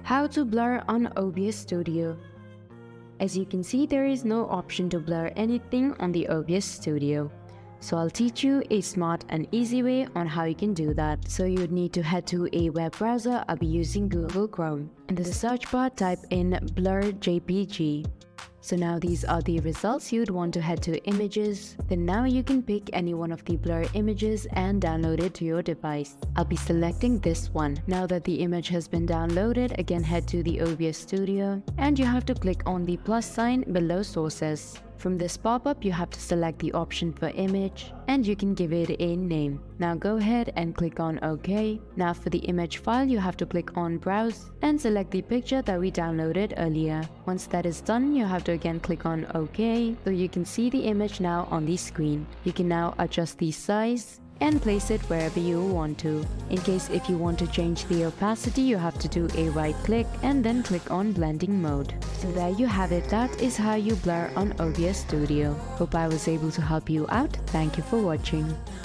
How to blur on OBS Studio. As you can see, there is no option to blur anything on the OBS Studio. So I'll teach you a smart and easy way on how you can do that. So you would need to head to a web browser. I'll be using Google Chrome. In the search bar, type in blur JPG. So now these are the results. You'd want to head to images. Then now you can pick any one of the blur images and download it to your device. I'll be selecting this one. Now that the image has been downloaded, again head to the OBS Studio and you have to click on the plus sign below sources. From this pop-up, you have to select the option for image and you can give it a name. Now go ahead and click on OK. Now for the image file, you have to click on Browse and select the picture that we downloaded earlier. Once that is done, you have to again click on OK so you can see the image now on the screen. You can now adjust the size and place it wherever you want to. In case if you want to change the opacity, you have to do a right click and then click on blending mode. So there you have it. That is how you blur on OBS Studio. Hope I was able to help you out. Thank you for watching.